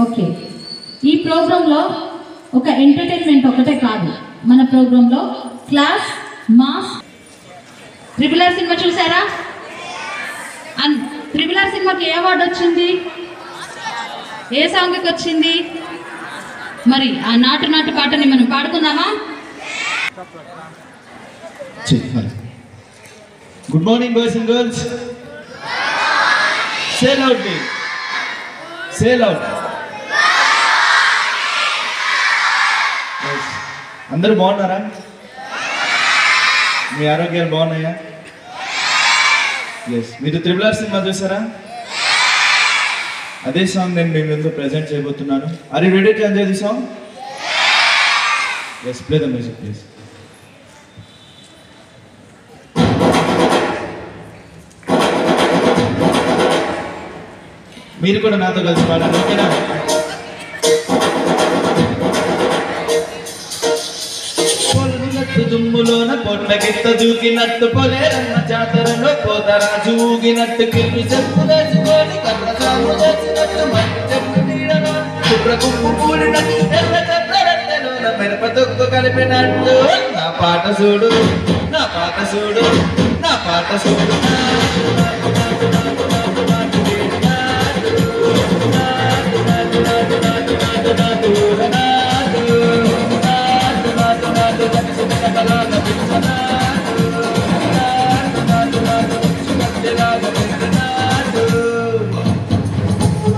Okay, ఈ ప్రోగ్రాంలో ఒక ఎంటర్టైన్మెంట్ ఒకటే కాదు, మన ప్రోగ్రాంలో క్లాస్ మాస్. RRR సినిమా చూసారా? RRR సినిమాకి ఏ అవార్డు వచ్చింది? ఏ సాంగ్కి వచ్చింది? మరి ఆ నాటు నాటు పాటని మనం పాడుకుందామా? Good morning boys and girls. Say loudly. Say loud. అందరూ బాగున్నారా? మీ ఆరోగ్యాలు బాగున్నాయా? ఎస్. మీరు RRR సినిమా చూసారా? అదే సాంగ్ నేను మీ ముందు ప్రెజెంట్ చేయబోతున్నాను. Are you ready to enjoy the song? Yes, play the music please. మీరు కూడా నాతో కలిసి పాడండి, ఓకేనా? దుమ్ములోన పొట్లగిత్త దూకినట్టు పొలేరన్న జాతరలో పోతరాజు ఊగినట్టు కిల్లి చెప్పు వేసుకొని కర్ర సాగు చేసినట్టు మంచి చెప్పు నీడలో కుట్ర కుప్పు కూడినట్టు ఎర్ర కర్రలోన మిరప తొక్కు కలిపినట్టు నా పాట చూడు, నా పాట చూడు, నా పాట చూడు.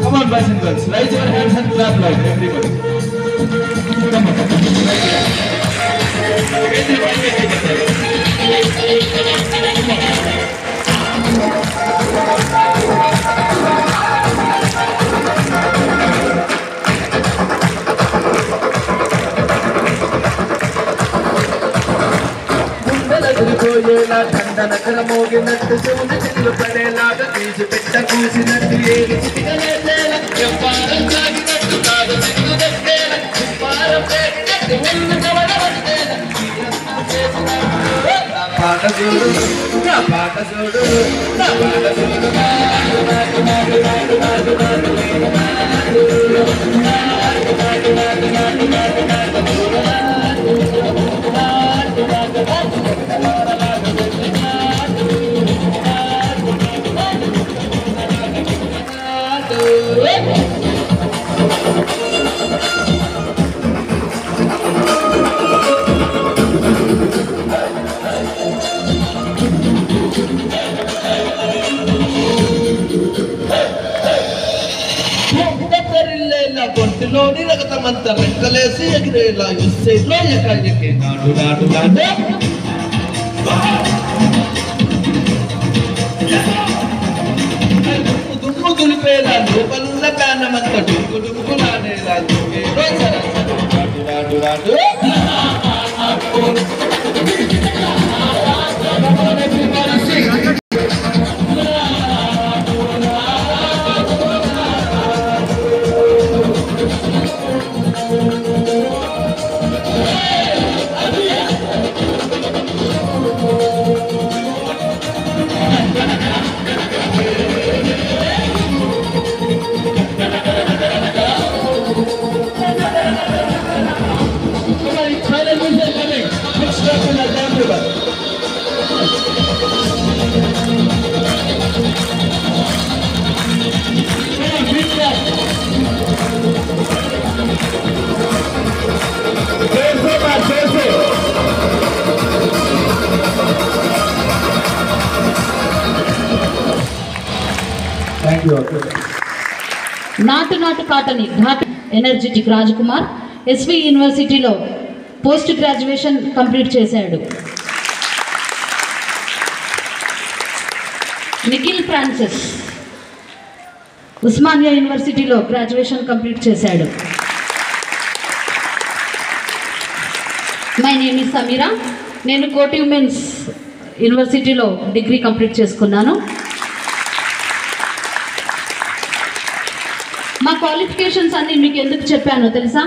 Come on, boys and girls, raise your hands and clap loud, everybody. Come on. పోయేలా కండ నగర మోగినట్టు శివుని చెట్లు పడేలాగా తీసి పెట్ట కూసినట్టు ఏది చిటికలేసేలా వ్యాపారం సాగినట్టు కాదు సిగ్గు దక్కేలా వ్యాపారం పెట్టినట్టు ముందు కవడ పట్టేలా నా పాట చూడు, నా పాట చూడు, నా పాట చూడు. నాటు నాటు నాటు నాటు నాటు నాటు నాటు నాటు నాటు నాటు నాటు నాటు చూడు. ఒంటిలోని రగతమంతా రెక్కలేసి ఎగిరేలా ఇస్సేలో ఎక్కడికి నాటు నాటు నాటు. దుమ్ము దులిపేలా లోపల ప్రాణమంత డుక్కు డుక్కులాడేలా నాటు నాటు నాటు. నాటు నాటు పాటని ఘాట్ ఎనర్జెటిక్ రాజకుమార్ SV యూనివర్సిటీలో పోస్ట్ గ్రాడ్యుయేషన్ కంప్లీట్ చేశాడు. నిఖిల్ ఫ్రాన్సిస్ ఉస్మానియా యూనివర్సిటీలో గ్రాడ్యుయేషన్ కంప్లీట్ చేశాడు. My name is Sameera. నేను కోటి ఉమెన్స్ యూనివర్సిటీలో డిగ్రీ కంప్లీట్ చేసుకున్నాను. మా క్వాలిఫికేషన్స్ అన్నీ మీకు ఎందుకు చెప్పానో తెలుసా?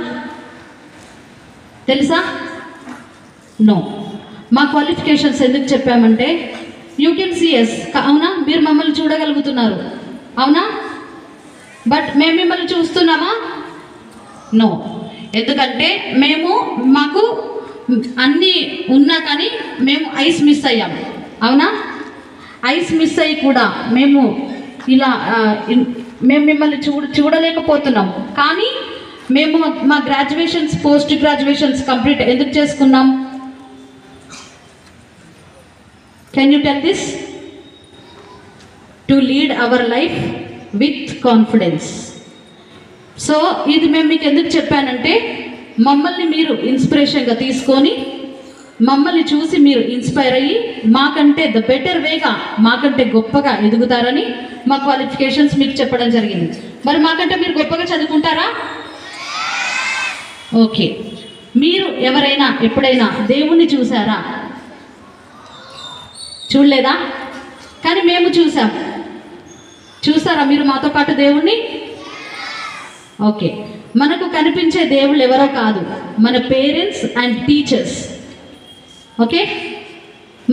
నో. మా క్వాలిఫికేషన్స్ ఎందుకు చెప్పామంటే యూ కెన్ సీ ఎస్, అవునా? మీరు మమ్మల్ని చూడగలుగుతున్నారు, అవునా? బట్ మేము మిమ్మల్ని చూస్తున్నామా? నో. ఎందుకంటే మాకు అన్నీ ఉన్నా కానీ మేము ఐస్ మిస్ అయ్యాం. అవునా? ఐస్ మిస్ అయ్యి కూడా మేము ఇలా మేము మిమ్మల్ని చూడలేకపోతున్నాం. కానీ మేము మా గ్రాడ్యుయేషన్స్, పోస్ట్ గ్రాడ్యుయేషన్స్ కంప్లీట్ ఎందుకు చేసుకున్నాం? Can you tell this? To lead our life with confidence. So ఇది మేము మీకు ఎందుకు చెప్పానంటే, మమ్మల్ని మీరు ఇన్స్పిరేషన్గా తీసుకొని, మమ్మల్ని చూసి మీరు ఇన్స్పైర్ అయ్యి మాకంటే ద బెటర్ వేగా, మాకంటే గొప్పగా ఎదుగుతారని మా క్వాలిఫికేషన్స్ మీకు చెప్పడం జరిగింది. మరి మాకంటే మీరు గొప్పగా చదువుకుంటారా? ఓకే. మీరు ఎవరైనా ఎప్పుడైనా దేవుణ్ణి చూసారా? చూడలేదా? కానీ మేము చూసాం. చూసారా మీరు మాతో పాటు దేవుణ్ణి? ఓకే. మనకు కనిపించే దేవుళ్ళు ఎవరో కాదు, మన పేరెంట్స్ అండ్ టీచర్స్. ఓకే.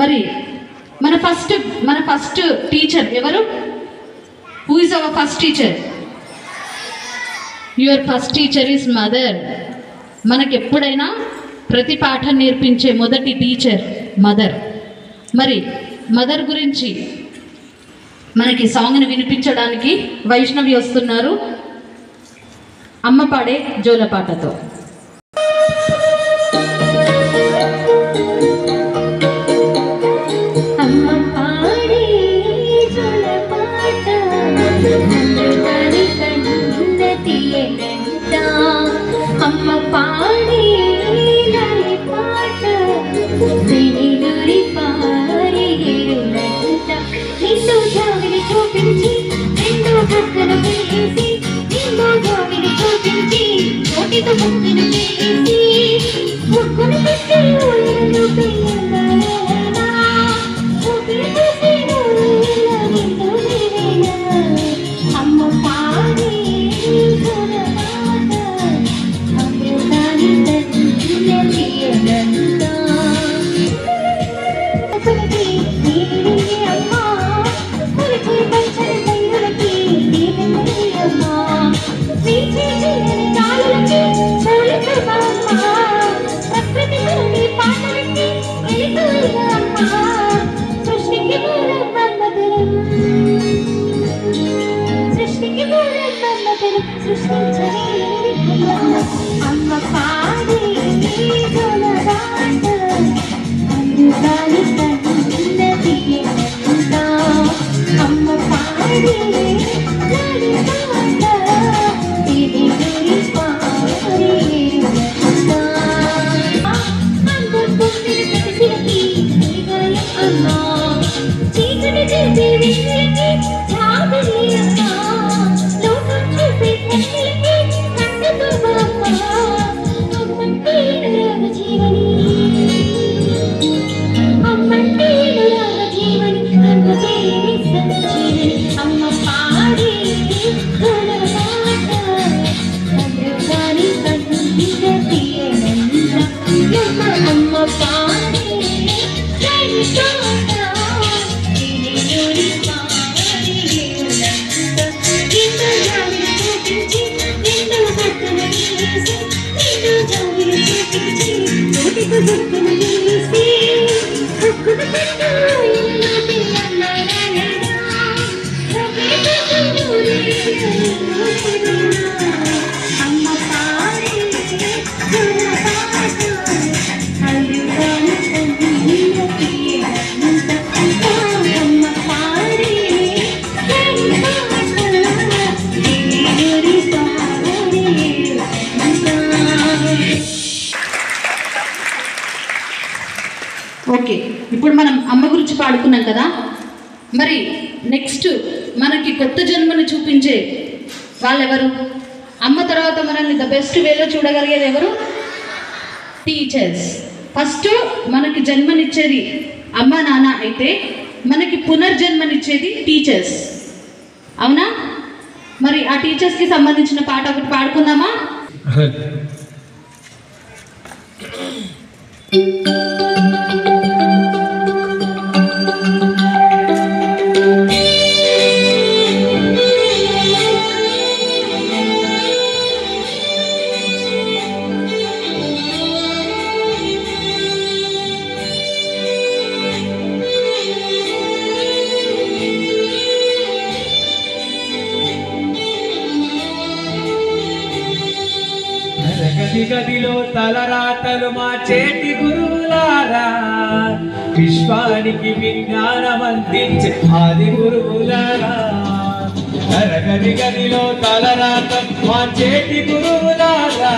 మరి మన ఫస్ట్ టీచర్ ఎవరు? Who is our first teacher? Your first teacher is mother. మనకి ఎప్పుడైనా ప్రతి పాఠం నేర్పించే మొదటి టీచర్ మదర్. మరి మదర్ గురించి మనకి సాంగ్ని వినిపించడానికి వైష్ణవి వస్తున్నారు, అమ్మ పాడే జోలపాటతో. ఓకే, ఇప్పుడు మనం అమ్మ గురించి పాడుకున్నాం కదా. మరి నెక్స్ట్ మనకి కొత్త జన్మని చూపించే వాళ్ళెవరు? అమ్మ తర్వాత మనల్ని ద బెస్ట్ వేలో చూడగలిగేది ఎవరు? టీచర్స్. ఫస్ట్ మనకి జన్మనిచ్చేది అమ్మ నాన్న అయితే మనకి పునర్జన్మనిచ్చేది టీచర్స్. అవునా? మరి ఆ టీచర్స్కి సంబంధించిన పాట ఒకటి పాడుకుందామా? తరగతి గదిలో తలరాతలు మా చేతి గురువులారా, విశ్వానికి విజ్ఞానం అందించే ఆది గురువులారా. తరగతి గదిలో తలరాతలు మా చేతి గురువులారా,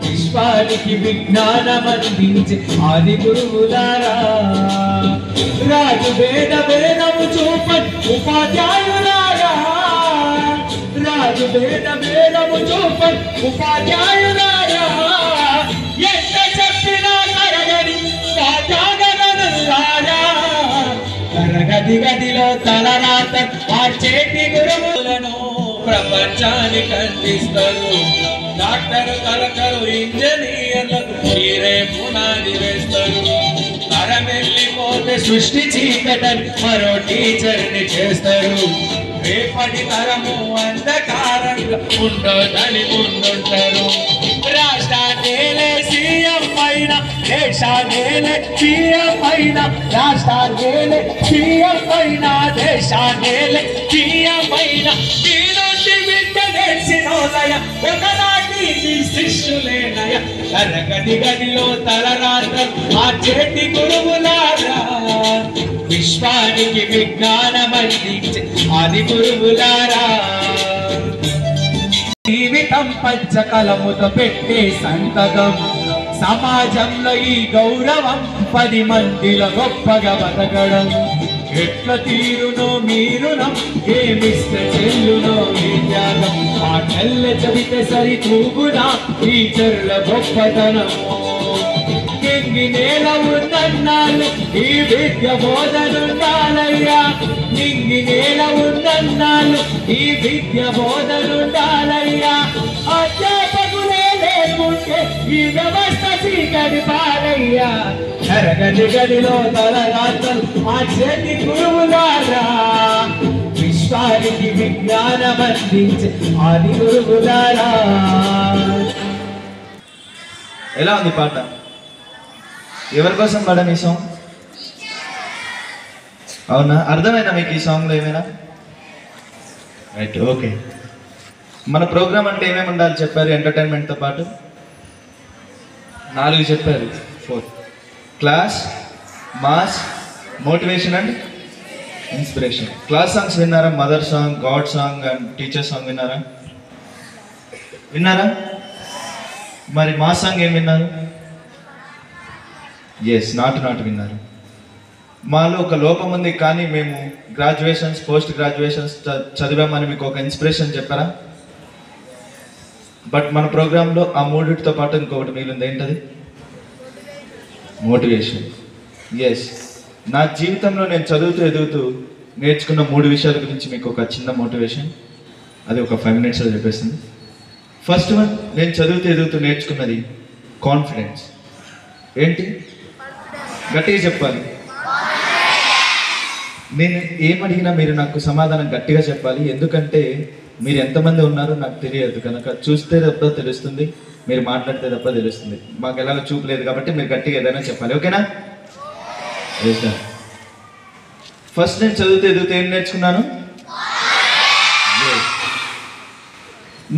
విశ్వానికి విజ్ఞానం అందించే ఆది గురువులారా. రాజు భేదము చూపని ఉపాధ్యాయులారా, రాజు భేదము చూపని ఉపాధ్యాయులారా. ఎంత చెప్పినా తరగని త్యాగదనులారా. తరగతి గదిలో తలరాత మార్చేటి గురువులను ప్రపంచానికి అందిస్తారు. డాక్టర్, కలెక్టర్, ఇంజనీర్లకు మీరే పునాది వేస్తారు. తరమెల్లిపోతే సృష్టి చీకటని మరో టీచర్ని చేస్తారు. రేపటి తరము అంధకారంగా ఉండదని ముందుంటారు. రాష్ట్రాన్నేలే సీఎం పైన, దేశాన్నేలే సీఎం పైన, రాష్ట్రాన్నేలే సీఎం పైన, దేశాన్నేలే సీఎం పైన. ఈ నుండి విద్య నేర్చినోదయ, ఒకనాటి నీ శిష్యులేనయ. తరగతి గదిలో తలరాతలు ఆ చేతి గురువులారా, విశ్వానికి విజ్ఞానం అందించే ఆది గురువులారా. జీవితం పంచకలముతో పెట్టే సంతకం, సమాజంలో ఈ గౌరవం 10 మందిలో గొప్పగా బతకడం. ఎట్ల తీరునో మీరునం, ఏమిస్తే చెల్లునో ఈ త్యాగం. ఆ తెల్ల చెబితే సరి తూగునా టీచర్ల గొప్పతనం. నింగి నేల ఉందన్నాళ్ళు ఈ విద్య బోధనుండాలయ్యా, నింగి నేల ఉందన్నాళ్ళు ఈ విద్య బోధనుండాలయ్యా. అధ్యాపకులే లేకుంటే ఈ వ్యవస్థ చీకటి పాలయ్యా. తరగతి గదిలో తలరాతలు ఆ చేతి గురువులారా, విశ్వానికి విజ్ఞానం అందించే ఆది గురువులారా. ఎలా ఉంది పాట? ఎవరి కోసం పాడాను ఈ సాంగ్? అవునా? అర్థమైనా మీకు ఈ సాంగ్లో ఏమైనా? Right, okay. మన ప్రోగ్రామ్ అంటే ఏమేమి ఉండాలి చెప్పారు? ఎంటర్టైన్మెంట్తో పాటు 4 చెప్పారు. 4 class, mass, motivation and inspiration. Class songs విన్నారా? Mother song, god song and teacher song విన్నారా? విన్నారా? మరి మాస్ సాంగ్ ఏం విన్నారు? ఎస్, నాటు విన్నారు. మాలో ఒక లోపం ఉంది, కానీ మేము గ్రాడ్యుయేషన్స్, పోస్ట్ గ్రాడ్యుయేషన్స్ చదివామని మీకు ఒక ఇన్స్పిరేషన్ చెప్పారా? బట్ మన ప్రోగ్రాంలో ఆ 3టితో పాటు ఇంకొకటి మిగిలింది. ఏంటది? మోటివేషన్. ఎస్, నా జీవితంలో నేను చదువుతూ ఎదుగుతూ నేర్చుకున్న 3 విషయాల గురించి మీకు ఒక చిన్న మోటివేషన్, అది ఒక 5 minutesలో చెప్పేస్తుంది. ఫస్ట్ వన్, నేను చదువుతూ ఎదుగుతూ నేర్చుకున్నది కాన్ఫిడెన్స్. ఏంటి? గట్టిగా చెప్పాలి. నేను ఏమడిగినా మీరు నాకు సమాధానం గట్టిగా చెప్పాలి. ఎందుకంటే మీరు ఎంతమంది ఉన్నారో నాకు తెలియదు కనుక, చూస్తే తప్ప తెలుస్తుంది, మీరు మాట్లాడితే తప్ప తెలుస్తుంది. మాకు ఎలాగో చూపు లేదు కాబట్టి మీరు గట్టిగా ఏదైనా చెప్పాలి. ఓకేనా? ఫస్ట్ నేను చదువుతూ ఎదుగుతూ ఏం నేర్చుకున్నాను?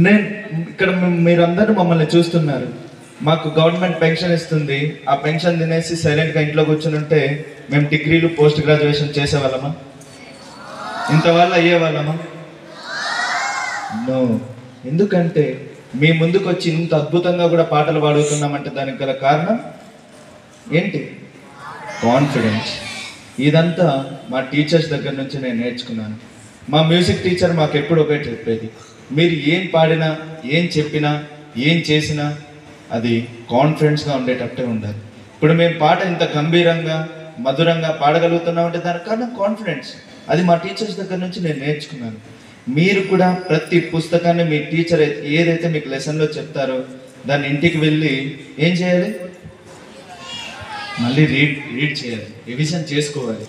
నేను ఇక్కడ మీరందరూ మమ్మల్ని చూస్తున్నారు. మాకు గవర్నమెంట్ పెన్షన్ ఇస్తుంది. ఆ పెన్షన్ తినేసి సైలెంట్గా ఇంట్లో కూర్చుని ఉంటే మేము డిగ్రీలు, పోస్ట్ గ్రాడ్యుయేషన్ చేసేవాళ్ళమా? ఇంతవల్ల అయ్యేవాళ్ళమా? నో. ఎందుకంటే మీ ముందుకు వచ్చి ఇంత అద్భుతంగా కూడా పాటలు పాడుతున్నామంటే దానికి గల కారణం ఏంటి? కాన్ఫిడెన్స్. ఇదంతా మా టీచర్స్ దగ్గర నుంచి నేను నేర్చుకున్నాను. మా మ్యూజిక్ టీచర్ మాకు ఎప్పుడు ఒకటి చెప్పేది, మీరు ఏం పాడినా, ఏం చెప్పినా, ఏం చేసినా అది కాన్ఫిడెన్స్గా ఉండేటట్టే ఉండాలి. ఇప్పుడు మేము పాట ఇంత గంభీరంగా, మధురంగా పాడగలుగుతున్నామంటే దానికి కారణం కాన్ఫిడెన్స్. అది మా టీచర్స్ దగ్గర నుంచి నేను నేర్చుకున్నాను. మీరు కూడా ప్రతి పుస్తకాన్ని మీ టీచర్ ఏదైతే మీకు లెసన్లో చెప్తారో దాన్ని ఇంటికి వెళ్ళి ఏం చేయాలి? మళ్ళీ రీడ్ చేయాలి, రివిజన్ చేసుకోవాలి.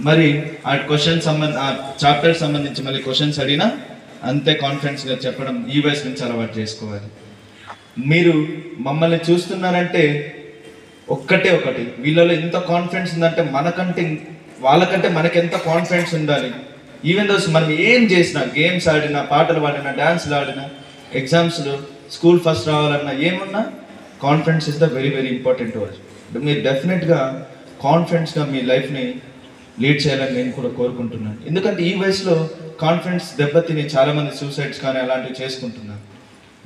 మరి ఆ క్వశ్చన్ ఆ చాప్టర్ సంబంధించి మళ్ళీ క్వశ్చన్స్ అడిగినా అంతే కాన్ఫిడెన్స్గా చెప్పడం ఈ వయసు నుంచి అలవాటు చేసుకోవాలి. మీరు మమ్మల్ని చూస్తున్నారంటే ఒకటి వీళ్ళలో ఎంత కాన్ఫిడెన్స్ ఉందంటే వాళ్ళకంటే మనకి ఎంత కాన్ఫిడెన్స్ ఉండాలి. ఈవెన్ దోస్ మనం ఏం చేసినా, గేమ్స్ ఆడినా, పాటలు పాడినా, డాన్స్లు ఆడినా, ఎగ్జామ్స్లో స్కూల్ ఫస్ట్ రావాలన్నా ఏమన్నా confidence is the very very important word. మీరు డెఫినెట్గా కాన్ఫిడెన్స్గా మీ లైఫ్ని లీడ్ చేయాలని నేను కూడా కోరుకుంటున్నాను. ఎందుకంటే ఈ వయసులో కాన్ఫిడెన్స్ దెబ్బతిని చాలామంది సూసైడ్స్ కానీ అలాంటివి చేసుకుంటున్నారు.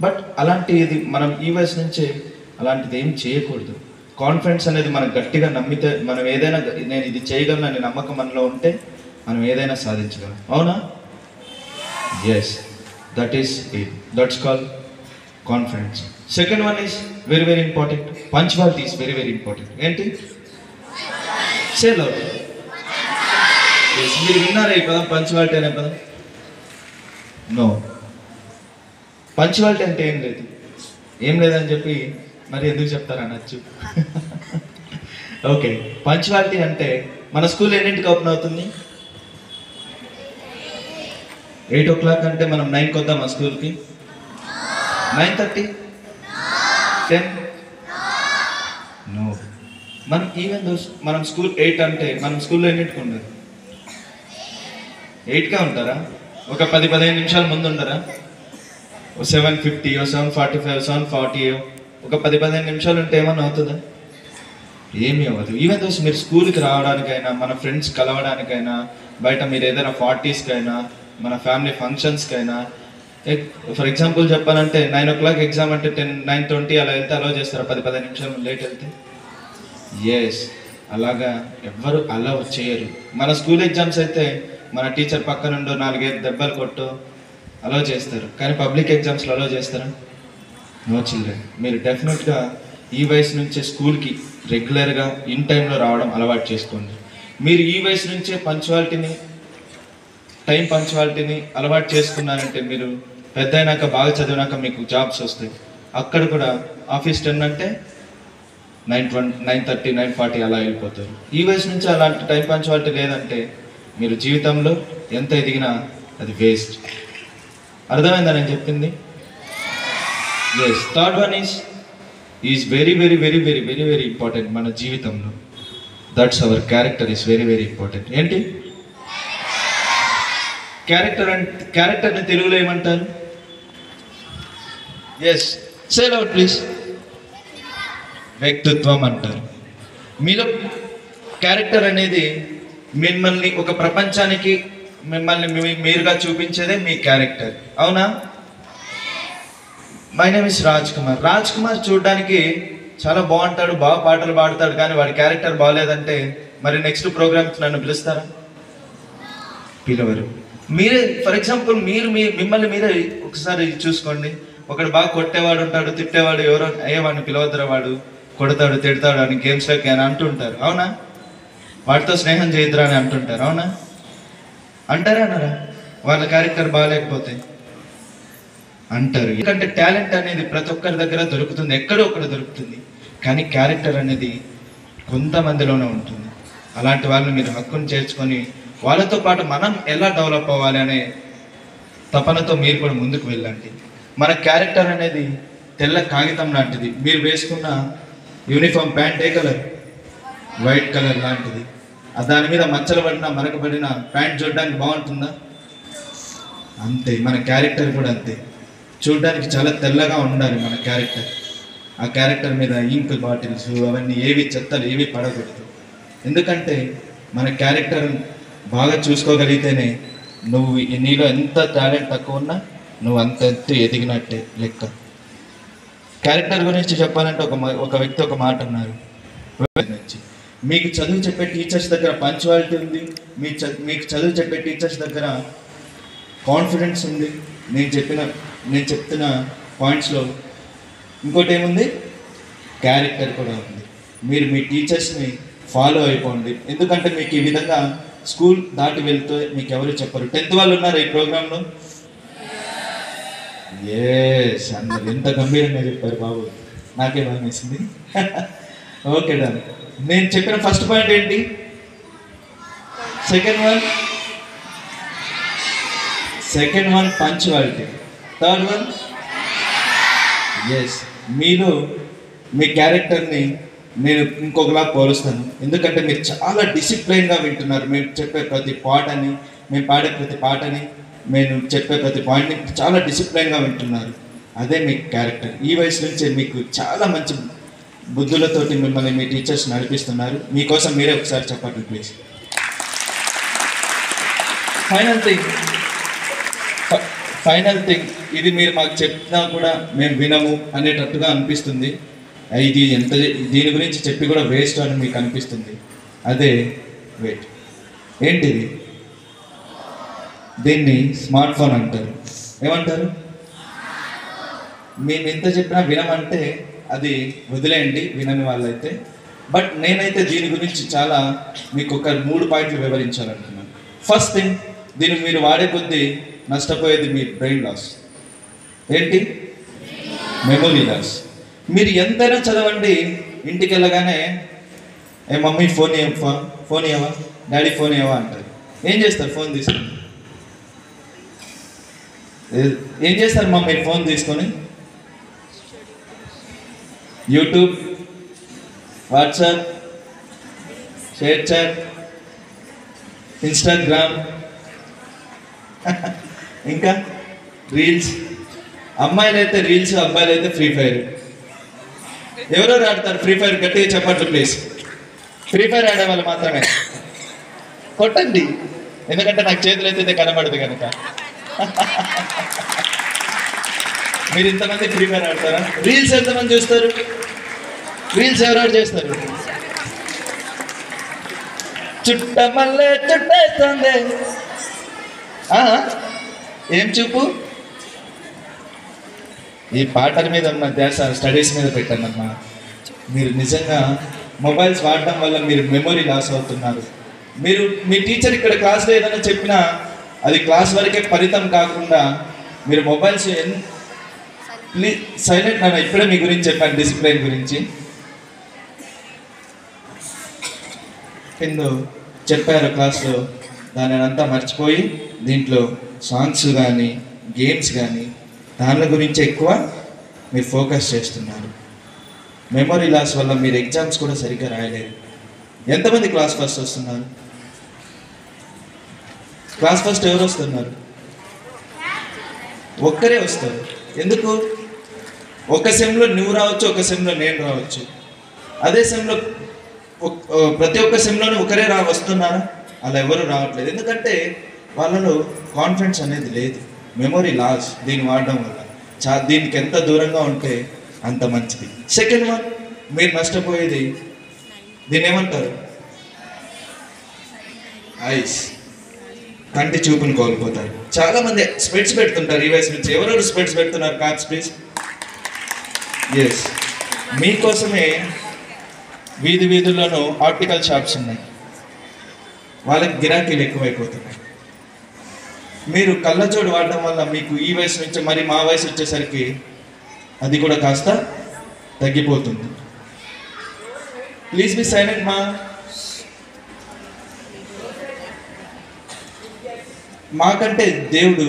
బట్ అలాంటిది మనం ఈ వయసు నుంచే అలాంటిది ఏం చేయకూడదు. కాన్ఫిడెన్స్ అనేది మనం గట్టిగా నమ్మితే మనం ఏదైనా నేను ఇది చేయగలను అనే నమ్మకం మనలో ఉంటే మనం ఏదైనా సాధించగలం. అవునా? Yes, that's call confidence. Second one is very very important. Punctuality is very very important. ఏంటి? Say loud. మీరు విన్నారా ఈ పదం, పంచువాలిటీ అనే పదం? నో. పంచువాలిటీ అంటే ఏం లేదని చెప్పి మరి ఎందుకు చెప్తారు అనొచ్చు. ఓకే, పంచువాలిటీ అంటే మన స్కూల్ ఎన్నింటికి ఓపెన్ అవుతుంది? 8 o'clock అంటే మనం 9కి వద్దాం మా స్కూల్కి? 9:30? 10? నో. మనం స్కూల్ 8 అంటే మనం స్కూల్లో ఎన్నింటికి ఉండదు? 8కే ఉంటారా? ఒక 10-15 నిమిషాలు ముందు ఉండరా? 7:50, 7:45, 7:40, ఒక 10-15 నిమిషాలు ఉంటే ఏమన్నా అవుతుందా? ఏమీ అవ్వదు. ఈవెన్ దోస్ మీరు స్కూల్కి రావడానికైనా, మన ఫ్రెండ్స్ కలవడానికైనా, బయట మీరు ఏదైనా పార్టీస్కైనా, మన ఫ్యామిలీ ఫంక్షన్స్కైనా, ఫర్ ఎగ్జాంపుల్ చెప్పాలంటే 9 o'clock ఎగ్జామ్ అంటే 9:20 అలా వెళ్తే అలౌ చేస్తారా? 10-15 నిమిషాలు లేట్ వెళ్తే? ఎస్, అలాగా ఎవ్వరు అలౌ చేయరు. మన స్కూల్ ఎగ్జామ్స్ అయితే మన టీచర్ పక్క నుండి 4-5 దెబ్బలు కొట్టు అలౌ చేస్తారు. కానీ పబ్లిక్ ఎగ్జామ్స్లో అలౌ చేస్తారా? No children. మీరు డెఫినెట్గా ఈ వయసు నుంచే స్కూల్కి రెగ్యులర్గా ఇన్ టైంలో రావడం అలవాటు చేసుకోండి. మీరు ఈ వయసు నుంచే టైం పంచువాలిటీని అలవాటు చేసుకున్నారంటే మీరు పెద్ద అయినాక బాగా చదివినాక మీకు జాబ్స్ వస్తాయి. అక్కడ కూడా ఆఫీస్ 10 అంటే 9:30, 9:40 అలా వెళ్ళిపోతారు. ఈ వయసు నుంచి అలాంటి టైం పంచువాలిటీ లేదంటే మీరు జీవితంలో ఎంత ఎదిగినా అది వేస్ట్. అర్థమైందా నేను చెప్పింది? Yes. Third one is very very very very very very important మన జీవితంలో. That's our character is very very important. ఏంటి క్యారెక్టర్ని తెలుగులో ఏమంటారు? Yes, say loud please. వ్యక్తిత్వం అంటారు. మీలో క్యారెక్టర్ అనేది మిమ్మల్ని ఒక ప్రపంచానికి మీరుగా చూపించేదే మీ క్యారెక్టర్. అవునా? My name is Raj Kumar చూడడానికి చాలా బాగుంటాడు, బాగా పాటలు పాడతాడు, కానీ వాడి క్యారెక్టర్ బాగాలేదంటే మరి నెక్స్ట్ ప్రోగ్రామ్కి నన్ను పిలుస్తారా? పిలవరు. మీరే ఫర్ ఎగ్జాంపుల్ మిమ్మల్ని మీరే ఒకసారి చూసుకోండి. ఒకడు బాగా కొట్టేవాడు ఉంటాడు, తిట్టేవాడు, ఎవరో వాడిని పిలవద్దురా, వాడు కొడతాడు, తిడతాడు అని గేమ్స్లోకి అని అంటుంటారు. అవునా? వాటితో స్నేహం చేయద్దురా అని అంటుంటారు. అవునా? అంటారా అన్నారా? వాళ్ళ క్యారెక్టర్ బాగాలేకపోతే అంటారు. ఎందుకంటే టాలెంట్ అనేది ప్రతి ఒక్కరి దగ్గర దొరుకుతుంది, ఎక్కడో ఒకటి దొరుకుతుంది. కానీ క్యారెక్టర్ అనేది కొంతమందిలోనే ఉంటుంది. అలాంటి వాళ్ళని మీరు హక్కును చేర్చుకొని వాళ్ళతో పాటు మనం ఎలా డెవలప్ అవ్వాలి అనే తపనతో మీరు కూడా ముందుకు వెళ్ళండి. మన క్యారెక్టర్ అనేది తెల్ల కాగితం లాంటిది. మీరు వేసుకున్న యూనిఫామ్ ప్యాంట్ ఏ కలర్? వైట్ కలర్ లాంటిది. దాని మీద మచ్చలు పడినా మరకబడిన ప్యాంట్ చూడడానికి బాగుంటుందా? అంతే. మన క్యారెక్టర్ కూడా అంతే. చూడడానికి చాలా తెల్లగా ఉండాలి మన క్యారెక్టర్. ఆ క్యారెక్టర్ మీద ఇంక్ బాటిల్స్ అవన్నీ ఏవి చెత్తలు ఏవి పడకూడదు. ఎందుకంటే మన క్యారెక్టర్ బాగా చూసుకోగలిగితేనే నువ్వు నీలో ఎంత టాలెంట్ తక్కువ ఉన్నా నువ్వు అంత ఎదిగినట్టే లెక్క. క్యారెక్టర్ గురించి చెప్పాలంటే ఒక వ్యక్తి ఒక మాట అన్నారు. మీకు చదువు చెప్పే టీచర్స్ దగ్గర పంచువాలిటీ ఉంది, మీకు చదువు చెప్పే టీచర్స్ దగ్గర కాన్ఫిడెన్స్ ఉంది. నేను చెప్తున్న పాయింట్స్లో ఇంకోటి ఏముంది? క్యారెక్టర్ కూడా ఉంది. మీరు మీ టీచర్స్ని ఫాలో అయిపోండి. ఎందుకంటే మీకు ఈ విధంగా స్కూల్ దాటి వెళ్తే మీకు ఎవరు చెప్పరు. 10th వాళ్ళు ఉన్నారు ఈ ప్రోగ్రాంలో? ఎస్, అందరు ఎంత గంభీరంగా చెప్పారు బాబు, నాకే భయం వేసింది. Okay done. నేను చెప్పిన ఫస్ట్ పాయింట్ ఏంటి? Second one punctuality. Third one yes, మీలో మీ క్యారెక్టర్ని నేను ఇంకొకలా పోలుస్తాను. ఎందుకంటే మీరు చాలా డిసిప్లైన్గా వింటున్నారు. మేము చెప్పే ప్రతి పాటని, మేము పాడే ప్రతి పాటని, మేము చెప్పే ప్రతి పాయింట్ని చాలా డిసిప్లైన్గా వింటున్నారు. అదే మీ క్యారెక్టర్. ఈ వయసు నుంచే మీకు చాలా మంచి బుద్ధులతోటి మిమ్మల్ని మీ టీచర్స్ నడిపిస్తున్నారు. మీకోసం మీరే ఒకసారి చెప్పండి ప్లీజ్. ఫైనల్ థింగ్ ఇది మీరు మాకు చెప్పినా కూడా మేము వినము అనేటట్టుగా అనిపిస్తుంది. ఇది ఎంత దీని గురించి చెప్పి కూడా వేస్ట్ అని మీకు అనిపిస్తుంది. అదే వెయిట్ ఏంటిది? దీన్ని స్మార్ట్ ఫోన్ అంటారు. ఏమంటారు? మేము ఎంత చెప్పినా వినమంటే అది వదిలేయండి వినని వాళ్ళైతే. బట్ నేనైతే దీని గురించి చాలా మీకు ఒక 3 పాయింట్లు వివరించాలనుకున్నాను. ఫస్ట్ థింగ్, దీన్ని మీరు వాడే కొద్దీ నష్టపోయేది మీ బ్రెయిన్ లాస్. ఏంటి? Memory loss. మీరు ఎంతైనా చదవండి, ఇంటికి వెళ్ళగానే ఏ మమ్మీ ఫోన్ ఇవ్వవా, డాడీ ఫోన్ ఇవ్వవా అంటారు. ఏం చేస్తారు? ఫోన్ తీసుకొని ఏం చేస్తారు మమ్మీ? ఫోన్ తీసుకొని YouTube, WhatsApp, ShareChat, Instagram, ఇంకా రీల్స్. అమ్మాయిలు అయితే రీల్స్, అబ్బాయిలు అయితే ఫ్రీ ఫైర్. ఎవరెవరు ఆడతారు ఫ్రీ ఫైర్? గట్టిగా చెప్పండి ప్లీజ్. ఫ్రీ ఫైర్ ఆడే వాళ్ళు మాత్రమే కొట్టండి, ఎందుకంటే నాకు చేతులు అయితే కనబడదు కనుక. మీరు ఇంతమంది ఫ్రీ ఫైర్ ఆడతారా? రీల్స్ ఎంతమంది చూస్తారు? రీల్స్ ఎవరెవరు చేస్తారు? చుట్టమల్లే చుట్టేస్తుంది. ఏం చూపు? ఈ పాటల మీద ఉన్న ధ్యాస స్టడీస్ మీద పెట్టండమ్మా. మీరు నిజంగా మొబైల్స్ వాడడం వల్ల మీరు మెమొరీ లాస్ అవుతున్నారు. మీరు మీ టీచర్ ఇక్కడ క్లాస్లో ఏదైనా చెప్పినా అది క్లాస్ వరకే పరితం కాకుండా మీరు మొబైల్స్ ప్లీజ్ సైలెంట్. నన్ను ఇప్పుడే మీ గురించి చెప్పాను, డిసిప్లైన్ గురించి కింద చెప్పారు క్లాస్లో. దాని అంతా మర్చిపోయి దీంట్లో సాంగ్స్ కానీ గేమ్స్ కానీ దాని గురించి ఎక్కువ మీరు ఫోకస్ చేస్తున్నారు. మెమొరీ లాస్ వల్ల మీరు ఎగ్జామ్స్ కూడా సరిగ్గా రాయలేరు. ఎంతమంది క్లాస్ ఫస్ట్ వస్తున్నారు? క్లాస్ ఫస్ట్ ఎవరు వస్తున్నారు? ఒక్కరే వస్తారు. ఎందుకు? ఒక సెమ్లో నువ్వు రావచ్చు, ఒక సెమ్లో నేను రావచ్చు. అదే సెమ్లో ప్రతి ఒక్క సెమ్లోనూ ఒకరే వస్తున్నారా? అలా ఎవరు రావట్లేదు. ఎందుకంటే వాళ్ళలో కాన్ఫిడెన్స్ అనేది లేదు. మెమొరీ లాస్ దీన్ని వాడడం వల్ల. దీనికి ఎంత దూరంగా ఉంటే అంత మంచిది. సెకండ్ వన్, మీరు నష్టపోయేది దీన్ని ఏమంటారు? ఐస్. కంటి చూపుని కోల్పోతారు. చాలామంది స్పెట్స్ పెడుతుంటారు ఈ వయసు నుంచి. ఎవరెవరు స్పెట్స్ పెడుతున్నారు? Catch please. ఎస్, మీకోసమే వీధుల్లోనూ ఆప్టికల్ షాప్స్ ఉన్నాయి. వాళ్ళకి గిరాకీలు ఎక్కువైపోతున్నాయి. మీరు కళ్ళజోడు వాడడం వల్ల మీకు ఈ వయసు నుంచి మరి మా వయసు వచ్చేసరికి అది కూడా కాస్త తగ్గిపోతుంది. ప్లీజ్ బి సైలెంట్ మా. మాకంటే దేవుడు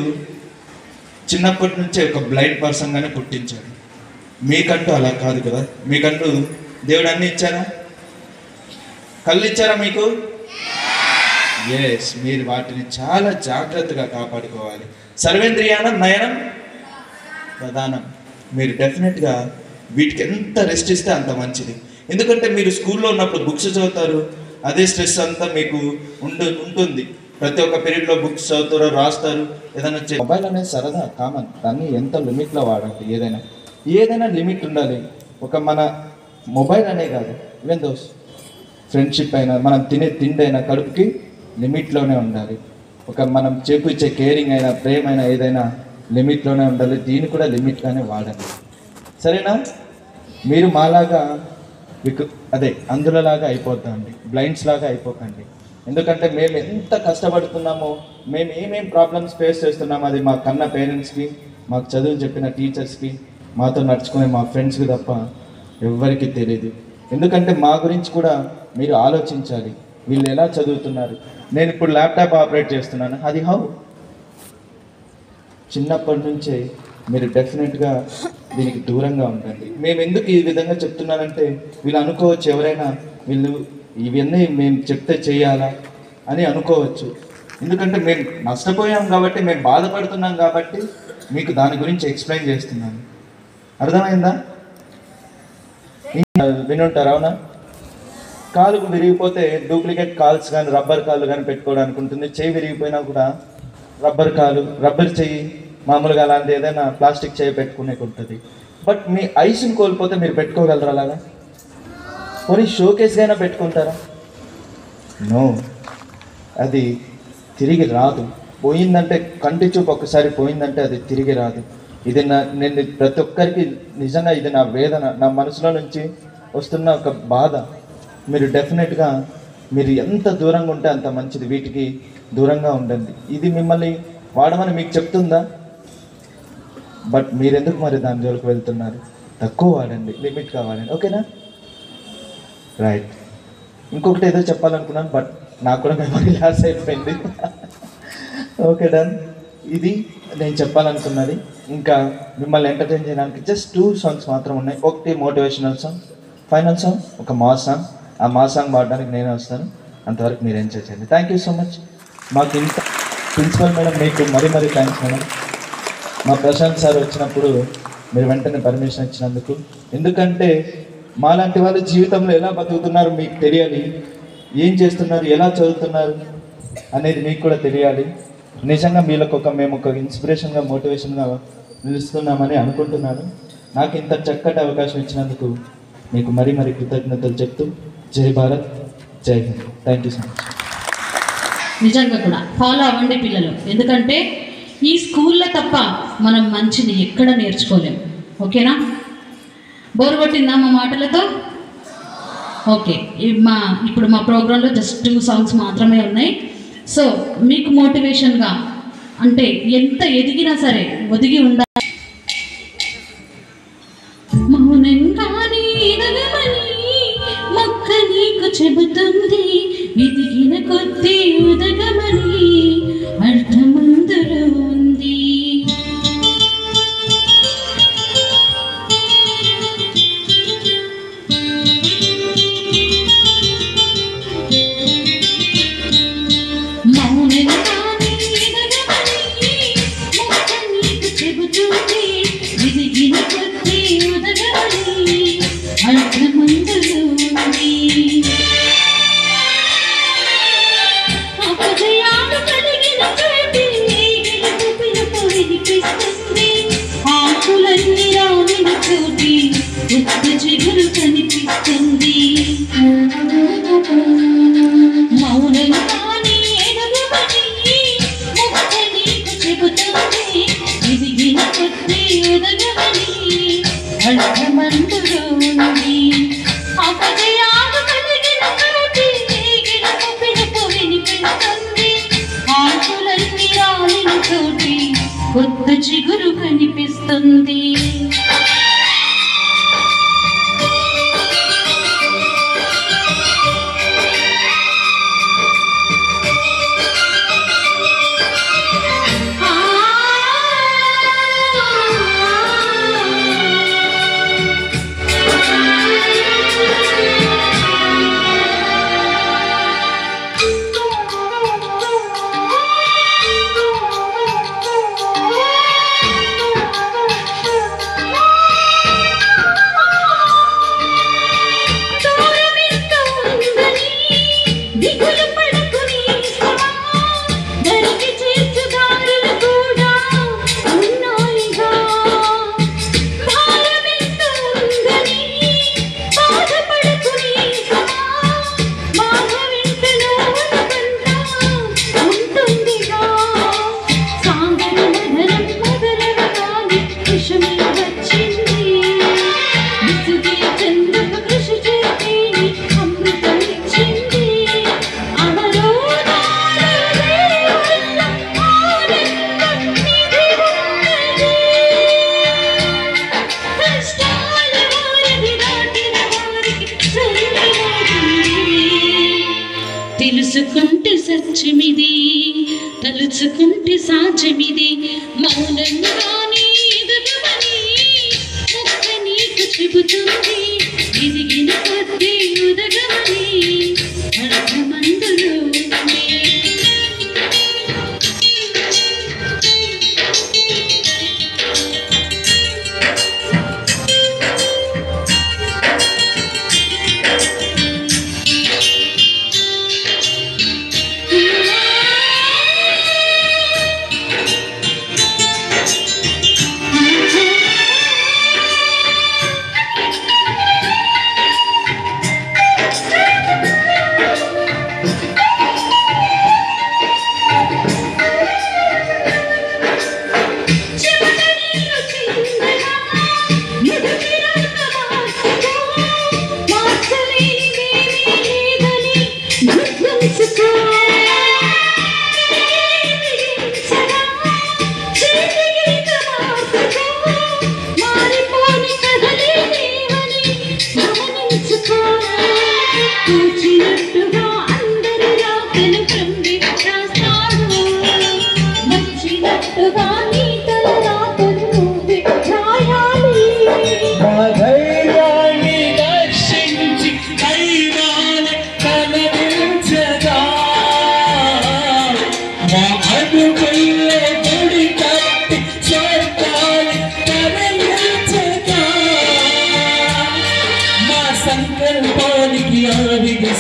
చిన్నప్పటి నుంచే ఒక బ్లైండ్ పర్సన్గానే పుట్టించాడు. మీకంటూ అలా కాదు కదా. మీకంటూ దేవుడు అన్నీ ఇచ్చారా? కళ్ళు ఇచ్చారా మీకు? ఎస్, మీరు వాటిని చాలా జాగ్రత్తగా కాపాడుకోవాలి. సర్వేంద్రియానం నయనం ప్రధానం. మీరు డెఫినెట్గా వీటికి ఎంత రెస్ట్ ఇస్తే అంత మంచిది. ఎందుకంటే మీరు స్కూల్లో ఉన్నప్పుడు బుక్స్ చదువుతారు, అదే స్ట్రెస్ అంతా మీకు ఉంటుంది. ప్రతి ఒక్క పీరియడ్లో బుక్స్ చదువుతారు, రాస్తారు, ఏదైనా మొబైల్ అనేది సరదా కామన్. దాన్ని ఎంత లిమిట్లో వాడాలి. ఏదైనా లిమిట్ ఉండాలి. ఒక మన మొబైల్ అనే కాదు, ఈవెన్ దోస్ ఫ్రెండ్షిప్ అయినా, మనం తినే తిండి అయినా కడుపుకి లిమిట్లోనే ఉండాలి. ఒక మనం చేపించే కేరింగ్ అయినా, ప్రేమ అయినా, ఏదైనా లిమిట్లోనే ఉండాలి. దీన్ని కూడా లిమిట్గానే వాడాలి. సరేనా? మీరు మాలాగా అందులోలాగా అయిపోద్దండి, బ్లైండ్స్ లాగా అయిపోకండి. ఎందుకంటే మేము ఎంత కష్టపడుతున్నామో, మేము ఏమేం ప్రాబ్లమ్స్ ఫేస్ చేస్తున్నామో అది మా కన్న పేరెంట్స్కి, మాకు చదువులు చెప్పిన టీచర్స్కి, మాతో నడుచుకునే మా ఫ్రెండ్స్కి తప్ప ఎవ్వరికి తెలియదు. ఎందుకంటే మా గురించి కూడా మీరు ఆలోచించాలి. వీళ్ళు ఎలా చదువుతున్నారు? నేను ఇప్పుడు ల్యాప్టాప్ ఆపరేట్ చేస్తున్నాను, అది హౌ? చిన్నప్పటి నుంచే మీరు డెఫినెట్గా దీనికి దూరంగా ఉండండి. మేము ఎందుకు ఈ విధంగా చెప్తున్నానంటే వీళ్ళు అనుకోవచ్చు, ఎవరైనా వీళ్ళు ఇవన్నీ మేము చెప్తే చేయాలా అని అనుకోవచ్చు. ఎందుకంటే మేము నష్టపోయాం కాబట్టి, మేము బాధపడుతున్నాం కాబట్టి మీకు దాని గురించి ఎక్స్ప్లెయిన్ చేస్తున్నాను. అర్థమైందా? వినుంటారు, అవునా? కాలుకు విరిగిపోతే డూప్లికేట్ కాల్స్ కానీ రబ్బర్ కాళ్ళు కానీ పెట్టుకోవడానికి ఉంటుంది. చెయ్యి విరిగిపోయినా కూడా రబ్బర్ చెయ్యి మామూలుగా అలాంటి ఏదైనా ప్లాస్టిక్ చెయ్యి పెట్టుకునేకి ఉంటుంది. బట్ మీ ఐస్ని కోల్పోతే మీరు పెట్టుకోగలరా అలాగా? పోనీ షోకేస్గా అయినా పెట్టుకుంటారా? నో, అది తిరిగి రాదు. పోయిందంటే కంటి చూపు ఒక్కసారి పోయిందంటే అది తిరిగి రాదు. ఇది నేను ప్రతి ఒక్కరికి నిజంగా ఇది నా వేదన, నా మనసులో నుంచి వస్తున్న ఒక బాధ. మీరు డెఫినెట్గా మీరు ఎంత దూరంగా ఉంటే అంత మంచిది. వీటికి దూరంగా ఉండండి. ఇది మిమ్మల్ని వాడమని మీకు చెప్తుందా? బట్ మీరెందుకు మరి దాని జోలికి వెళ్తున్నారు? తక్కువ వాడండి, లిమిట్గా వాడండి, ఓకేనా? రైట్. ఇంకొకటి ఏదో చెప్పాలనుకున్నాను, బట్ నాకు కూడా మెమరీ లాస్ అయిపోయింది. Okay, done. ఇది నేను చెప్పాలనుకున్నది. ఇంకా మిమ్మల్ని ఎంటర్టైన్ చేయడానికి జస్ట్ 2 సాంగ్స్ మాత్రం ఉన్నాయి. ఒకటి మోటివేషనల్ సాంగ్, ఫైనల్ సాంగ్ ఒక మాస్ సాంగ్. ఆ మాస్ సాంగ్ పాడడానికి నేనే వస్తాను. అంతవరకు మీరు ఎంజాయ్ చేయండి. Thank you so much. మాకు ఇంత ప్రిన్సిపల్ మేడం మీకు మరీ థ్యాంక్స్ మేడం. మా ప్రశాంత్ సార్ వచ్చినప్పుడు మీరు వెంటనే పర్మిషన్ ఇచ్చినందుకు. ఎందుకంటే మాలాంటి వాళ్ళు జీవితంలో ఎలా బతుకుతున్నారు మీకు తెలియాలి, ఏం చేస్తున్నారు, ఎలా చదువుతున్నారు అనేది మీకు కూడా తెలియాలి. నిజంగా మేము ఒక ఇన్స్పిరేషన్గా మోటివేషన్గా నిలుస్తున్నామని అనుకుంటున్నాను. నాకు ఇంత చక్కటి అవకాశం ఇచ్చినందుకు మీకు మరీ కృతజ్ఞతలు చెప్తూ జై భారత్, జై Hind. Thank you so much. నిజంగా కూడా ఫాలో అవ్వండి పిల్లలు, ఎందుకంటే ఈ స్కూల్లో తప్ప మనం మంచిని ఎక్కడ నేర్చుకోలేము. ఓకేనా? బోర్ కొట్టిందా మా మాటలతో? ఓకే, ఇప్పుడు మా ప్రోగ్రాంలో జస్ట్ 2 సాంగ్స్ మాత్రమే ఉన్నాయి. సో మీకు మోటివేషన్గా అంటే ఎంత ఎదిగినా సరే ఒదిగి ఉండాలి. మౌనంగానే ఎదగమని మొక్క నీకు చెబుతుంది, ఎదిగిన కొద్దీ ఉదగమని అర్థమందులో ఉంది. మౌనంగానే ఎదగమని మొక్క నీకు చెబుతుంది, ఎదిగిన కొద్దీ ఉదగమని అర్థమందులో ఉంది. అపజయాలు కలిగిన చోటి గెలుపు పిలుపు వినిపిస్తుంది, ఆకులన్నీ రాలిన చోటి కొత్త చిగురు కనిపిస్తుంది. మౌనంగానే ఎదగమని మొక్క నీకు చెబుతుంది, ఎదిగిన కొద్దీ ఎదగమని అర్థమందులో ఉంది. అపజయాలు కలిగిన చోటి గెలుపు పిలుపు వినిపిస్తుంది, ఆకులన్నీ రాలిన చోటి కొత్త చిగురు కనిపిస్తుంది. తెలుసుకుంటే సత్యమిది, తలుచుకుంటే సాధ్యమిది, మౌనంగానే ఎదగమని మొక్క నీకు చెబుతుంది, ఎదిగిన కొద్దీ ఉదగమని అర్థమందులో ఉంది.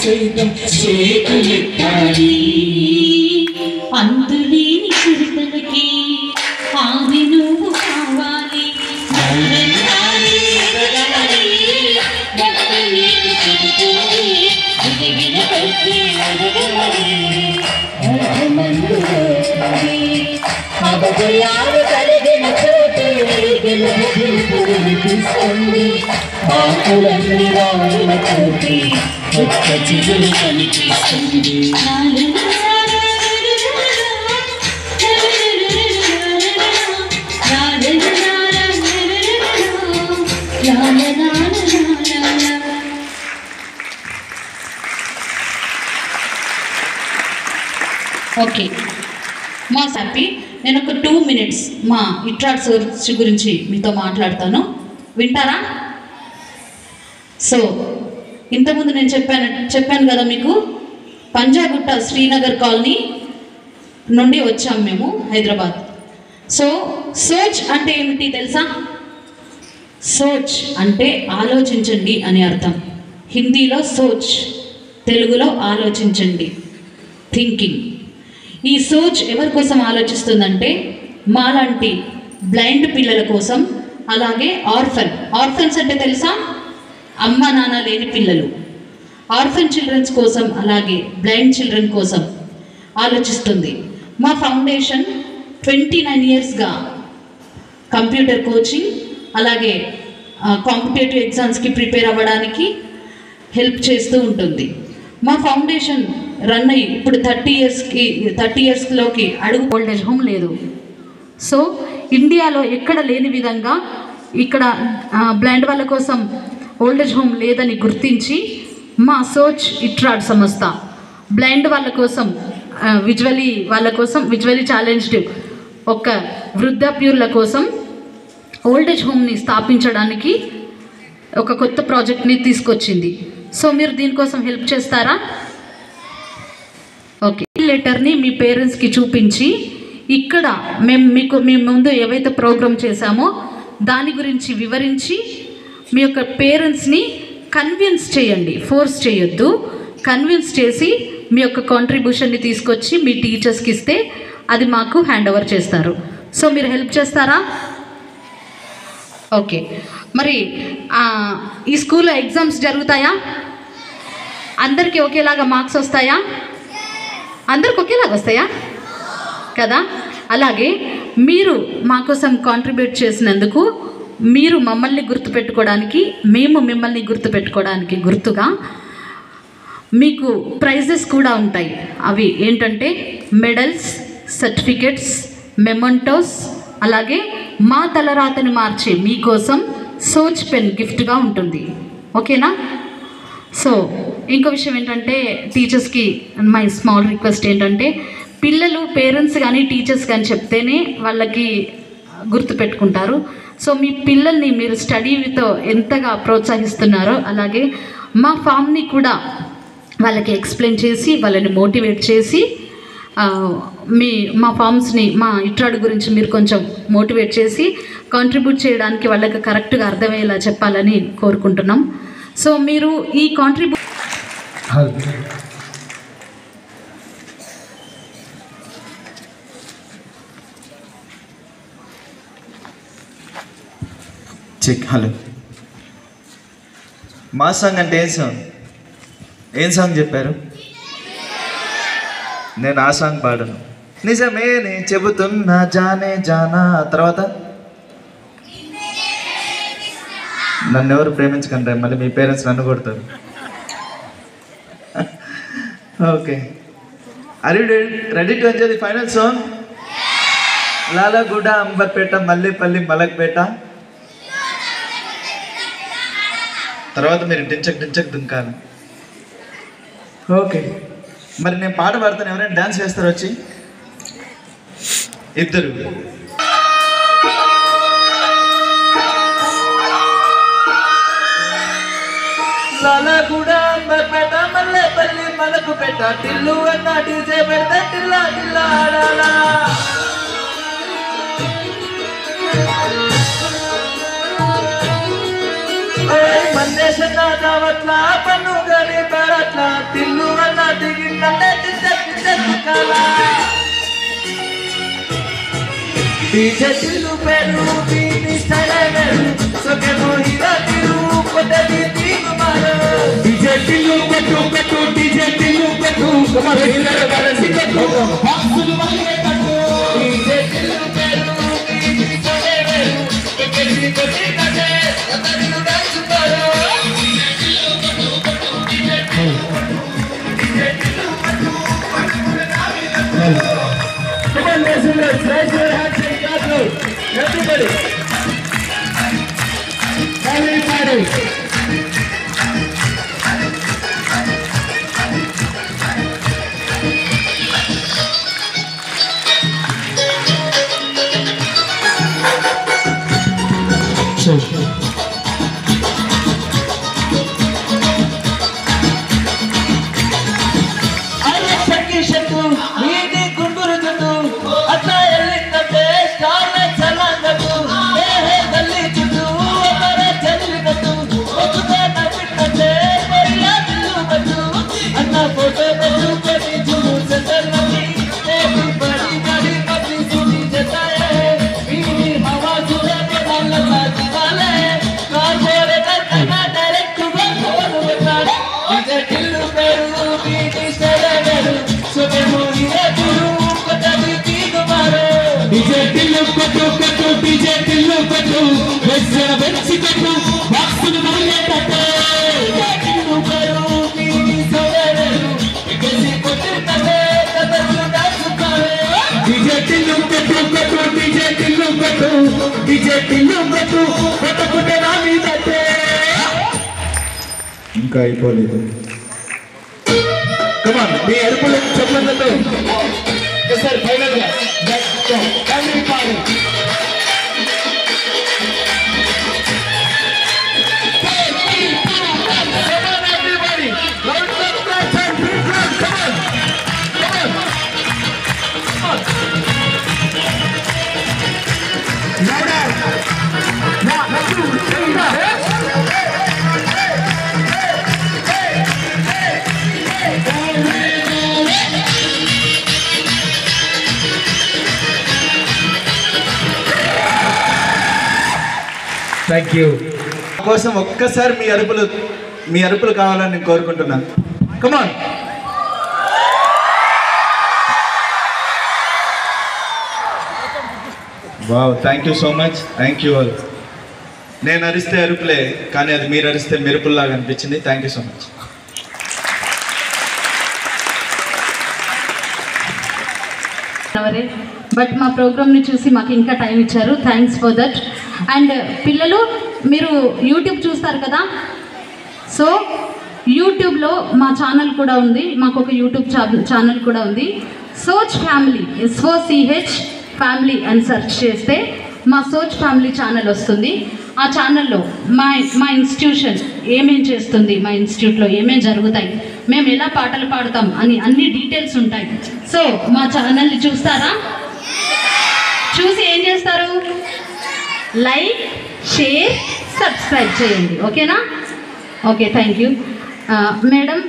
సైతం చేతులెత్తాలి. అందులేని చిరుతలకి ఆది నువ్వు కావాలి. అవజయాలు కలిగిన చోటు గెలుపునిపిస్తుంది. ఆకులన్నీ రాలిన చోటి ఒక్క చిగురు కనిపిస్తుంది. ఓకే మా హ్యాపీ. నేను ఒక 2 minutes మా ఇట్రాడ్ సోర్స్ గురించి మీతో మాట్లాడతాను, వింటారా? సో ఇంతకుముందు నేను చెప్పాను కదా మీకు, పంజాగుట్ట శ్రీనగర్ కాలనీ నుండి వచ్చాము మేము హైదరాబాద్. సో సోచ్ అంటే ఏమిటి తెలుసా? సోచ్ అంటే ఆలోచించండి అని అర్థం. హిందీలో సోచ్, తెలుగులో ఆలోచించండి, థింకింగ్. ఈ సోచ్ ఎవరి కోసం ఆలోచిస్తుందంటే మాలాంటి బ్లైండ్ పిల్లల కోసం, అలాగే ఆర్ఫన్స్ అంటే తెలుసా? అమ్మ నాన్న లేని పిల్లలు, ఆర్ఫన్ చిల్డ్రన్స్ కోసం, అలాగే బ్లైండ్ చిల్డ్రన్ కోసం ఆలోచిస్తుంది. మా ఫౌండేషన్ 29 yearsగా కంప్యూటర్ కోచింగ్, అలాగే కాంపిటేటివ్ ఎగ్జామ్స్కి ప్రిపేర్ అవ్వడానికి హెల్ప్ చేస్తూ ఉంటుంది. మా ఫౌండేషన్ రన్ అయ్యి ఇప్పుడు 30 yearsలోకి అడుగు. ఓల్డేజ్ హోమ్ లేదు. సో ఇండియాలో ఎక్కడ లేని విధంగా ఇక్కడ బ్లైండ్ వాళ్ళ కోసం ఓల్డేజ్ హోమ్ లేదని గుర్తించి మా సోచ్ ఇట్రాడ్ సంస్థ బ్లైండ్ వాళ్ళ కోసం, విజువలీ ఛాలెంజ్డ్ ఒక వృద్ధాప్యుల కోసం ఓల్డేజ్ హోమ్ని స్థాపించడానికి ఒక కొత్త ప్రాజెక్ట్ని తీసుకొచ్చింది. సో మీరు దీనికోసం హెల్ప్ చేస్తారా? ఓకే. ఈ లెటర్ని మీ పేరెంట్స్కి చూపించి, ఇక్కడ మీ ముందు ఏవైతే ప్రోగ్రామ్ చేశామో దాని గురించి వివరించి మీ యొక్క పేరెంట్స్ని కన్విన్స్ చేయండి, ఫోర్స్ చేయొద్దు. కన్విన్స్ చేసి మీ యొక్క కాంట్రిబ్యూషన్ని తీసుకొచ్చి మీ టీచర్స్కి ఇస్తే అది మాకు హ్యాండ్ ఓవర్ చేస్తారు. సో మీరు హెల్ప్ చేస్తారా? ఓకే. మరి ఈ స్కూల్లో ఎగ్జామ్స్ జరుగుతాయా? అందరికీ ఒకేలాగా మార్క్స్ వస్తాయా? అందరికి ఒకేలాగా వస్తాయా కదా? అలాగే మీరు మా కోసం కాంట్రిబ్యూట్ చేసినందుకు మీరు మమ్మల్ని గుర్తుపెట్టుకోవడానికి, మేము మిమ్మల్ని గుర్తుపెట్టుకోవడానికి గుర్తుగా మీకు ప్రైజెస్ కూడా ఉంటాయి. అవి ఏంటంటే మెడల్స్, సర్టిఫికెట్స్, మెమొంటోస్, అలాగే మా తలరాతని మార్చే మీకోసం సోచ్ పెన్ గిఫ్ట్గా ఉంటుంది. ఓకేనా? సో ఇంకో విషయం ఏంటంటే, టీచర్స్కి మై స్మాల్ రిక్వెస్ట్ ఏంటంటే, పిల్లలు పేరెంట్స్ కానీ టీచర్స్ కానీ చెప్తేనే వాళ్ళకి గుర్తుపెట్టుకుంటారు. సో మీ పిల్లల్ని మీరు స్టడీతో ఎంతగా ప్రోత్సహిస్తున్నారో అలాగే మా ఫామ్ని కూడా వాళ్ళకి ఎక్స్ప్లెయిన్ చేసి, వాళ్ళని మోటివేట్ చేసి, మా ఫామ్స్ని, మా ఇట్రాడ్ గురించి మీరు కొంచెం మోటివేట్ చేసి కాంట్రిబ్యూట్ చేయడానికి వాళ్ళకి కరెక్ట్గా అర్థమయ్యేలా చెప్పాలని కోరుకుంటున్నాం. సో మీరు ఈ హలో, మా సాంగ్ అంటే ఏం సాంగ్ చెప్పారు? నేను ఆ సాంగ్ పాడను. నిజమే నేను చెబుతున్నా జానే జానా. తర్వాత నన్ను ఎవరు ప్రేమించకండి, మళ్ళీ మీ పేరెంట్స్ నన్ను కొడతారు. Okay, are you ready to enjoy the final song? Lalaguda, Amberpet, Mallepally, Malakpet. తర్వాత మీరు డించక్ దుంకాలి. ఓకే, మరి నేను పాట పాడతాను, ఎవరైనా డాన్స్ చేస్తారు వచ్చి? ఇద్దరు. లాలగూడ, అంబర్పేట, మల్లేపల్లి, మలక్పేట, టిల్లు అన్న డీజే పెడతా టిల్లా టిల్లా ఆడాలా. మందేశన్న దావట్ల పన్నుగని బరట్ల తిల్లు వల్ల దిగిందంటే కలా డీజే తిల్లు పేరు బీని స్టైల్ వేరు సోకే మోహిరా తిరు కొట్టది తీగు మారు డీజే తిల్లు పెట్టు డీజే తిల్లు పెట్టు కుమార్ హిరర గరసి పెట్టు బాక్సులు మల్లె కట్టు డీజే తిల్లు పేరు బీని స్టైల్ వేరు కొట్టది కొట్టి కటే అతను డాన్స్ కరు Come on, listeners, raise your hands and clap. Everybody. Everybody. ఇంకా అయిపోలేదు కమాన్ మీ అరుపులు చెప్పండి సార్ ఫైనల్ గా థ్యాంక్ యూ కోసం ఒక్కసారి మీ అరుపులు కావాలని నేను కోరుకుంటున్నాను come on wow thank you so much thank you all నేను అరిస్తే అరుపులే కానీ అది మీరు అరిస్తే మెరుపుల్లాగా అనిపించింది thank you so much but మా ప్రోగ్రామ్ని చూసి మాకు ఇంకా టైం ఇచ్చారు థ్యాంక్స్ ఫర్ దట్ అండ్ పిల్లలు మీరు యూట్యూబ్ చూస్తారు కదా సో యూట్యూబ్లో మా ఛానల్ కూడా ఉంది మాకు ఒక యూట్యూబ్ ఛానల్ కూడా ఉంది సోచ్ ఫ్యామిలీ SOCH ఫ్యామిలీ అని సెర్చ్ చేస్తే మా సోచ్ ఫ్యామిలీ ఛానల్ వస్తుంది ఆ ఛానల్లో మా ఇన్స్టిట్యూషన్ ఏమేం చేస్తుంది మా ఇన్స్టిట్యూట్లో ఏమేం జరుగుతాయి మేము ఎలా పాటలు పాడతాం అని అన్ని డీటెయిల్స్ ఉంటాయి సో మా ఛానల్ని చూస్తారా చూసి ఏం చేస్తారు లైక్ షేర్ సబ్స్క్రైబ్ చేయండి ఓకేనా ఓకే థ్యాంక్ యూ మేడం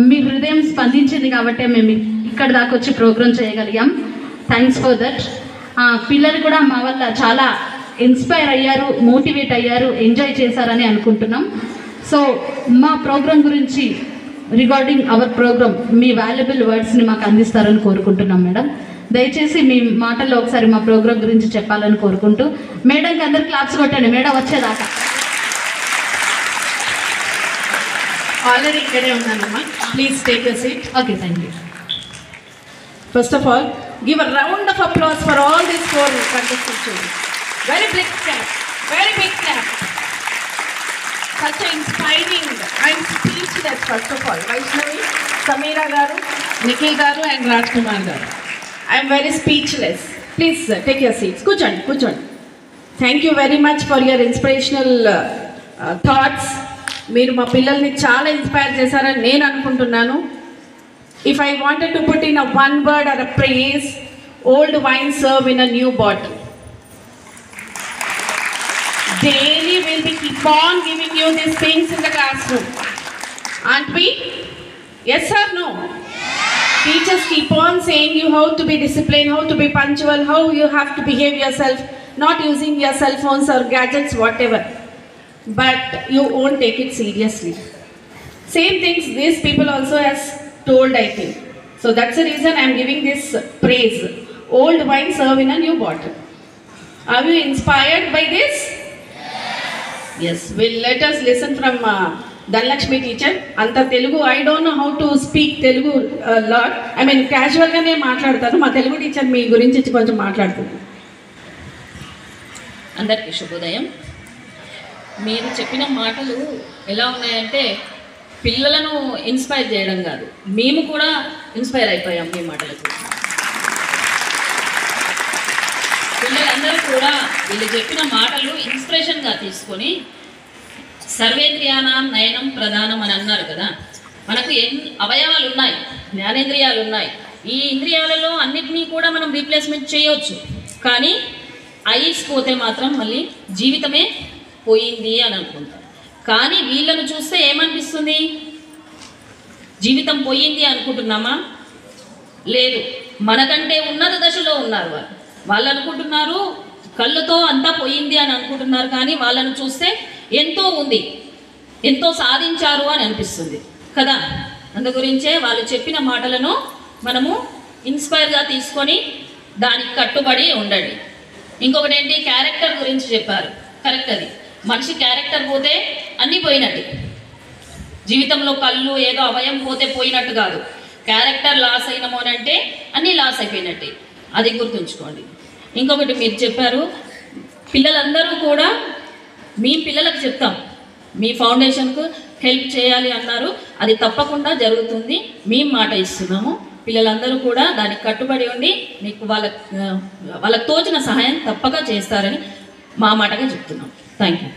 మీ హృదయం స్పందించింది కాబట్టి మేము ఇక్కడ దాకా వచ్చి ప్రోగ్రామ్ చేయగలిగాం థ్యాంక్స్ ఫర్ దట్ పిల్లలు కూడా మా వల్ల చాలా ఇన్స్పైర్ అయ్యారు మోటివేట్ అయ్యారు ఎంజాయ్ చేశారని అనుకుంటున్నాం సో మా ప్రోగ్రామ్ గురించి రిగార్డింగ్ అవర్ ప్రోగ్రామ్ మీ వాల్యుబుల్ వర్డ్స్ని మాకు అందిస్తారని కోరుకుంటున్నాం మేడం దయచేసి మీ మాటల్లో ఒకసారి మా ప్రోగ్రామ్ గురించి చెప్పాలని కోరుకుంటూ మేడంకి అందరు క్లాప్స్ కొట్టండి మేడం వచ్చేదాకా ఆల్రెడీ ఇక్కడే ఉన్నానమ్మా please take a seat okay thank you first of all give a round of applause for all these 4 contestants children. Very big clap, very big clap. Such an inspiring, I'm speechless first of all. Vaishnavi, Sameera garu, Nikhil garu and Rajkumar garu. I'm very speechless. Please take your seats. Kuchandi. Thank you very much for your inspirational thoughts. మీరు మా పిల్లల్ని చాలా inspire చేశారని నేను అనుకుంటున్నాను. If I wanted to put in a one word or a phrase, old wine serve in a new bottle. Daily we'll be keep on giving you these things in the classroom. Aren't we? Yes or no? Teachers keep on saying you how to be disciplined, how to be punctual, how you have to behave yourself, not using your cell phones or gadgets, whatever. But you won't take it seriously. Same things these people also has told, I think. So that's the reason I am giving this praise. Old wine serve in a new bottle. Are you inspired by this? Yes. Well, let us listen from Dhanlakshmi teacher. Anta Telugu, I don't know how to speak Telugu a lot. I mean, casual gaane maatladtanu. Ma Telugu teacher మీ గురించి కొంచెం మాట్లాడుతుంది. అందరికీ శుభోదయం. మీరు చెప్పిన మాటలు ఎలా ఉన్నాయంటే పిల్లలను ఇన్స్పైర్ చేయడం కాదు, మేము కూడా ఇన్స్పైర్ అయిపోయాం మీ మాటలకు. పిల్లలందరూ కూడా వీళ్ళు చెప్పిన మాటలు ఇన్స్పిరేషన్గా తీసుకొని సర్వేంద్రియానాం నయనం ప్రధానం అని అన్నారు కదా. మనకు అవయవాలు ఉన్నాయి, జ్ఞానేంద్రియాలు ఉన్నాయి. ఈ ఇంద్రియాలలో అన్నిటినీ కూడా మనం రీప్లేస్మెంట్ చేయవచ్చు. కానీ ఐస్ పోతే మాత్రం మళ్ళీ జీవితమే పోయింది అని అనుకుంటాం. కానీ వీళ్ళను చూస్తే ఏమనిపిస్తుంది? జీవితం పోయింది అనుకుంటున్నామా? లేదు, మనకంటే ఉన్నత దశలో ఉన్నారు వాళ్ళు. వాళ్ళు అనుకుంటున్నారు కళ్ళతో అంతా పోయింది అని అనుకుంటున్నారు. కానీ వాళ్ళను చూస్తే ఎంతో ఉంది, ఎంతో సాధించారు అని అనిపిస్తుంది కదా. అందు గురించే వాళ్ళు చెప్పిన మాటలను మనము ఇన్స్పైర్గా తీసుకొని దానికి కట్టుబడి ఉండండి. ఇంకొకటి ఏంటి, క్యారెక్టర్ గురించి చెప్పారు. కరెక్ట్, అది మనిషి క్యారెక్టర్ పోతే అన్నీ పోయినట్టు. జీవితంలో కళ్ళు ఏదో అవయం పోతే పోయినట్టు కాదు. క్యారెక్టర్ లాస్ అయినమో అంటే అన్నీ లాస్ అయిపోయినట్టే, అది గుర్తుంచుకోండి. ఇంకొకటి మీరు చెప్పారు, పిల్లలందరూ కూడా మీ పిల్లలకు చెప్తాం, మీ ఫౌండేషన్కు హెల్ప్ చేయాలి అన్నారు. అది తప్పకుండా జరుగుతుంది, మేము మాట ఇస్తున్నాము. పిల్లలందరూ కూడా దానికి కట్టుబడి ఉండి మీకు వాళ్ళకు తోచిన సహాయం తప్పక చేస్తారని మా మాటగా చెప్తున్నాం. Thank you.